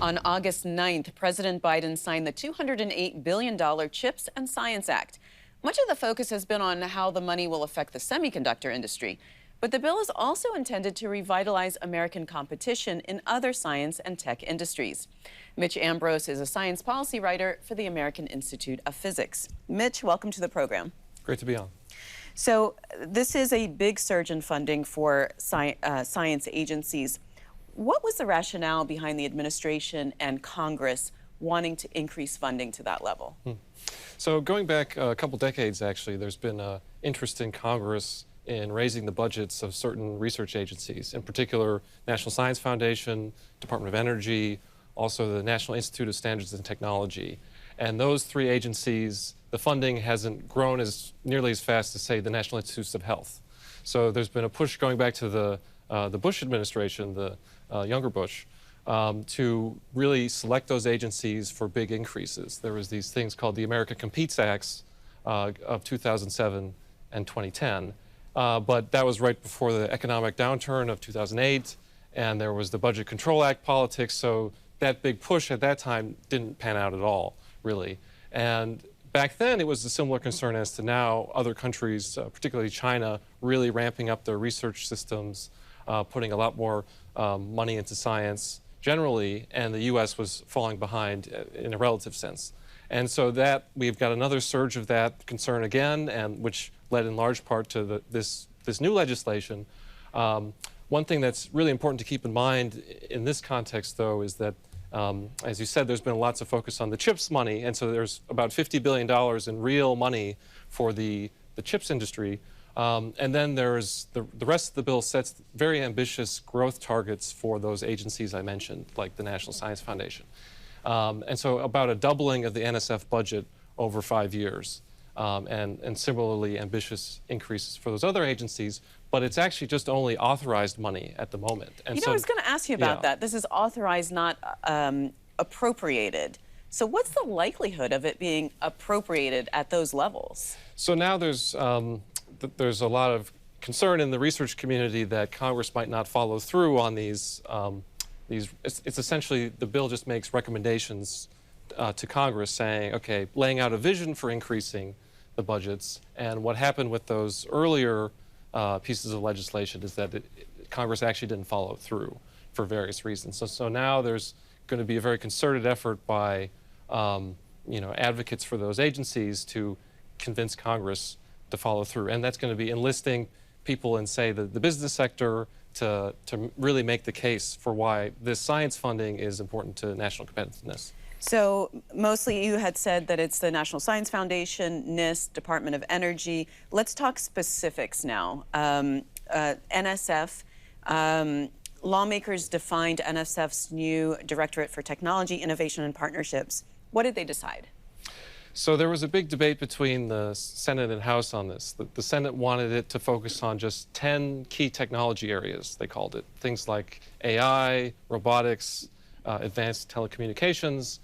On August 9th, President Biden signed the $208 billion CHIPS and Science Act. Much of the focus has been on how the money will affect the semiconductor industry. But the bill is also intended to revitalize American competition in other science and tech industries. Mitch Ambrose is a science policy writer for the American Institute of Physics. Mitch, welcome to the program. Great to be on. So this is a big surge in funding for science agencies. What was the rationale behind the administration and Congress wanting to increase funding to that level? So going back a couple decades, actually, there's been interest in Congress in raising the budgets of certain research agencies, in particular National Science Foundation, Department of Energy, also the National Institute of Standards and Technology. And those three agencies, the funding hasn't grown nearly as fast as, say, the National Institutes of Health. So there's been a push going back to the Bush administration, the younger Bush, to really select those agencies for big increases. There was these things called the America Competes Acts of 2007 and 2010. But that was right before the economic downturn of 2008, and there was the Budget Control Act politics, so that big push at that time didn't pan out at all, really. And back then, it was a similar concern as to now. Other countries, particularly China, really ramping up their research systems, putting a lot more money into science generally, and the U.S. was falling behind in a relative sense. And so that we've got another surge of that concern again, and which led in large part to this new legislation. One thing that's really important to keep in mind in this context, though, is that, as you said, there's been lots of focus on the CHIPS money, and so there's about $50 billion in real money for the CHIPS industry. And then there's the rest of the bill sets very ambitious growth targets for those agencies I mentioned, like the National Science Foundation. And so about a doubling of the NSF budget over 5 years, and similarly ambitious increases for those other agencies, but it's actually just only authorized money at the moment. And I was going to ask you about that. This is authorized, not appropriated. So what's the likelihood of it being appropriated at those levels? So now there's a lot of concern in the research community that Congress might not follow through on these. It's essentially, the bill just makes recommendations to Congress saying, okay, laying out a vision for increasing the budgets. And what happened with those earlier pieces of legislation is that Congress actually didn't follow through for various reasons. So now there's going to be a very concerted effort by advocates for those agencies to convince Congress to follow through. And that's going to be enlisting people in, say, the business sector to really make the case for why this science funding is important to national competitiveness. So mostly you had said that it's the National Science Foundation, NIST, Department of Energy. Let's talk specifics now. NSF, lawmakers defined NSF's new Directorate for Technology, Innovation, and Partnerships. What did they decide? So there was a big debate between the Senate and House on this. The Senate wanted it to focus on just 10 key technology areas, they called it. Things like AI, robotics, advanced telecommunications,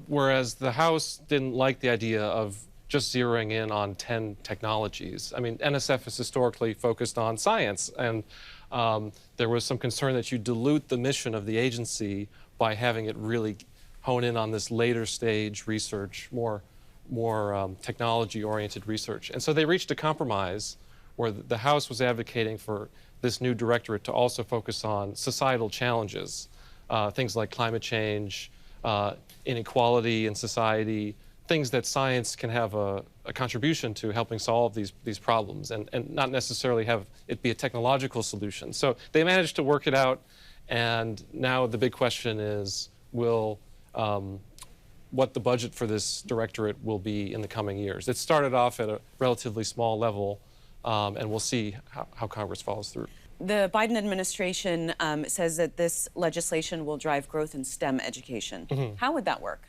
whereas the House didn't like the idea of just zeroing in on 10 technologies. I mean, NSF is historically focused on science, and there was some concern that you dilute the mission of the agency by having it really hone in on this later stage research, more technology-oriented research. And so they reached a compromise where the House was advocating for this new directorate to also focus on societal challenges, things like climate change, inequality in society, things that science can have a contribution to helping solve these problems, and not necessarily have it be a technological solution. So they managed to work it out, and now the big question is, what the budget for this directorate will be in the coming years. It started off at a relatively small level, and we'll see how Congress follows through. The Biden administration says that this legislation will drive growth in STEM education. How would that work?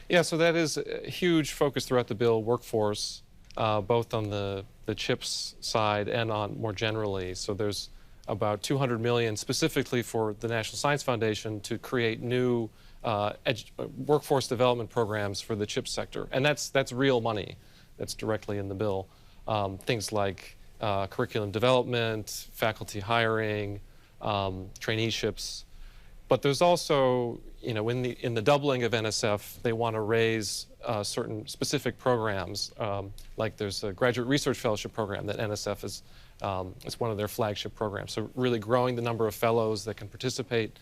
Yeah, so that is a huge focus throughout the bill, workforce, both on the CHIPS side and on more generally. So there's about $200 million specifically for the National Science Foundation to create new workforce development programs for the CHIPS sector. And that's real money that's directly in the bill. Things like curriculum development, faculty hiring, traineeships. But there's also, in the doubling of NSF, they want to raise certain specific programs, like there's a graduate research fellowship program that NSF is, it's one of their flagship programs. So really growing the number of fellows that can participate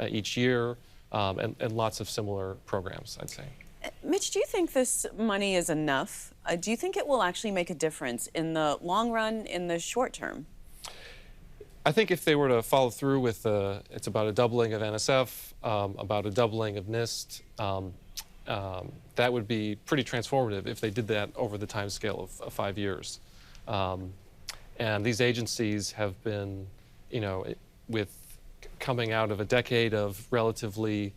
each year, and lots of similar programs, I'd say. Mitch, do you think this money is enough? Do you think it will actually make a difference in the long run, in the short term? I think if they were to follow through with, it's about a doubling of NSF, about a doubling of NIST, that would be pretty transformative if they did that over the time scale of 5 years. And these agencies have been, with coming out of a decade of relatively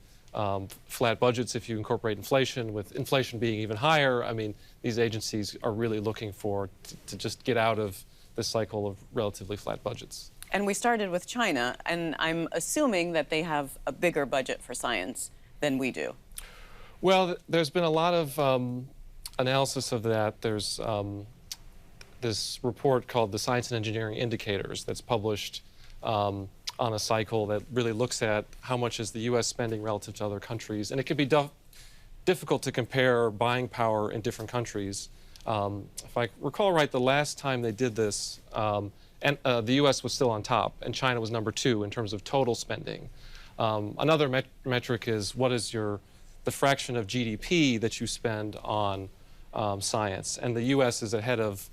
flat budgets if you incorporate inflation, with inflation being even higher, I mean, these agencies are really looking to just get out of this cycle of relatively flat budgets. And we started with China, and I'm assuming that they have a bigger budget for science than we do. Well, there's been a lot of analysis of that. There's this report called the Science and Engineering Indicators that's published on a cycle that really looks at how much is the U.S. spending relative to other countries. And it can be difficult to compare buying power in different countries. If I recall right, the last time they did this, the U.S. was still on top, and China was number 2 in terms of total spending. Another metric is what is the fraction of GDP that you spend on science, and the U.S. is ahead of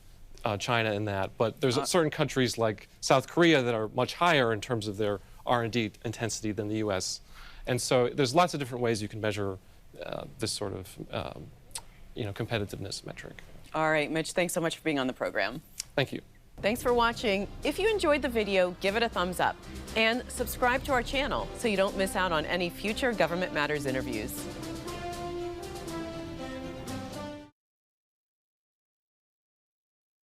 China in that. But there's certain countries like South Korea that are much higher in terms of their R&D intensity than the U.S. And so there's lots of different ways you can measure this sort of competitiveness metric. All right, Mitch, thanks so much for being on the program. Thank you. Thanks for watching. If you enjoyed the video, give it a thumbs up and subscribe to our channel so you don't miss out on any future Government Matters interviews.